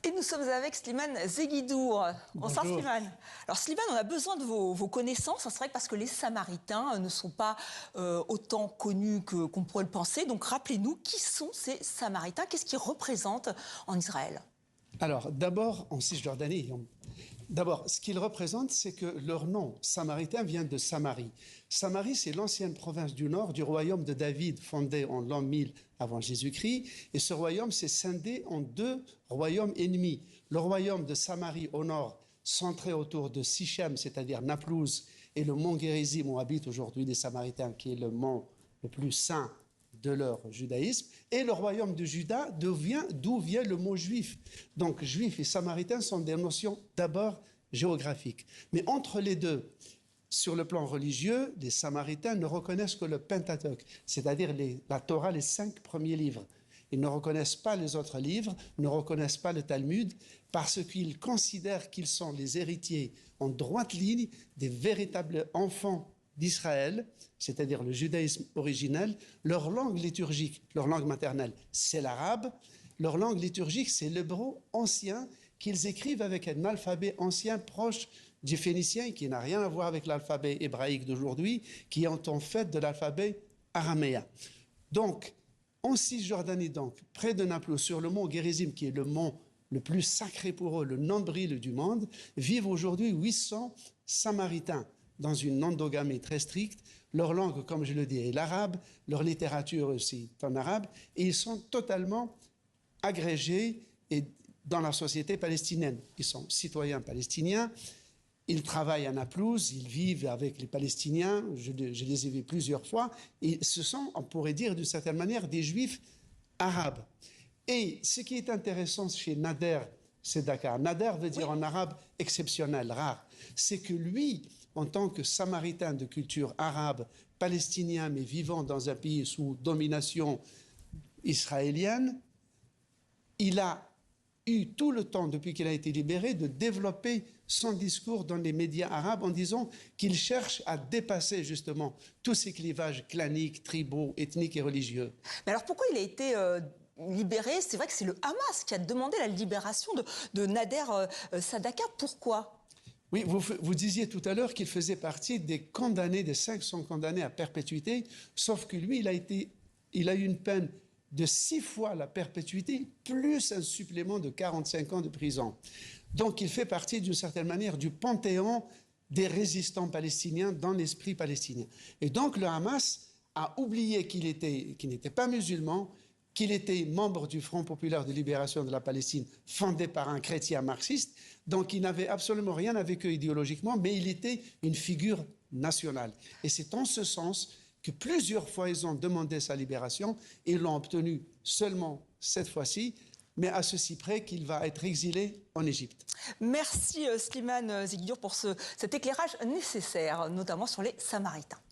Et nous sommes avec Slimane Zeguidour. Bonsoir Slimane. Alors Slimane, on a besoin de vos connaissances. C'est vrai que parce que les Samaritains ne sont pas autant connus qu'on pourrait le penser. Donc rappelez-nous, qui sont ces Samaritains? Qu'est-ce qu'ils représentent en Israël? Alors, d'abord, en Cisjordanie, d'abord, ce qu'ils représentent, c'est que leur nom, Samaritain, vient de Samarie. Samarie, c'est l'ancienne province du nord du royaume de David, fondé en l'an 1000 avant Jésus-Christ. Et ce royaume s'est scindé en deux royaumes ennemis. Le royaume de Samarie au nord, centré autour de Sichem, c'est-à-dire Naplouse, et le mont Gérizim, où habitent aujourd'hui les Samaritains, qui est le mont le plus saint de leur judaïsme, et le royaume de Juda, d'où vient le mot juif. Donc juif et samaritain sont des notions d'abord géographiques. Mais entre les deux, sur le plan religieux, les Samaritains ne reconnaissent que le Pentateuque, c'est-à-dire la Torah, les 5 premiers livres. Ils ne reconnaissent pas les autres livres, ne reconnaissent pas le Talmud, parce qu'ils considèrent qu'ils sont les héritiers en droite ligne des véritables enfants d'Israël, c'est-à-dire le judaïsme originel. Leur langue liturgique, leur langue maternelle, c'est l'arabe. Leur langue liturgique, c'est l'hébreu ancien, qu'ils écrivent avec un alphabet ancien proche du phénicien, qui n'a rien à voir avec l'alphabet hébraïque d'aujourd'hui, qui est en fait de l'alphabet araméen. Donc, en Cisjordanie, donc, près de Naplouse, sur le mont Gérizim, qui est le mont le plus sacré pour eux, le nombril du monde, vivent aujourd'hui 800 Samaritains, dans une endogamie très stricte. Leur langue, comme je le dis, est l'arabe, leur littérature aussi est en arabe, et ils sont totalement agrégés dans la société palestinienne. Ils sont citoyens palestiniens, ils travaillent à Naplouse, ils vivent avec les Palestiniens, je les ai vus plusieurs fois, et ce sont, on pourrait dire d'une certaine manière, des juifs arabes. Et ce qui est intéressant chez Nader Sedaka, Nader veut dire en arabe exceptionnel, rare, c'est que lui, en tant que samaritain de culture arabe, palestinien, mais vivant dans un pays sous domination israélienne, il a eu tout le temps, depuis qu'il a été libéré, de développer son discours dans les médias arabes en disant qu'il cherche à dépasser justement tous ces clivages claniques, tribaux, ethniques et religieux. Mais alors pourquoi il a été libéré? C'est vrai que c'est le Hamas qui a demandé la libération de Nader Sadaka. Pourquoi? Oui, vous disiez tout à l'heure qu'il faisait partie des condamnés, des 500 condamnés à perpétuité, sauf que lui, il a eu une peine de 6 fois la perpétuité, plus un supplément de 45 ans de prison. Donc il fait partie d'une certaine manière du panthéon des résistants palestiniens dans l'esprit palestinien. Et donc le Hamas a oublié qu'il n'était pas musulman, qu'il était membre du Front populaire de libération de la Palestine, fondé par un chrétien marxiste. Donc il n'avait absolument rien avec eux idéologiquement, mais il était une figure nationale. Et c'est en ce sens que plusieurs fois ils ont demandé sa libération, et ils l'ont obtenu seulement cette fois-ci, mais à ceci près qu'il va être exilé en Égypte. Merci Slimane Zeguidour pour cet éclairage nécessaire, notamment sur les Samaritains.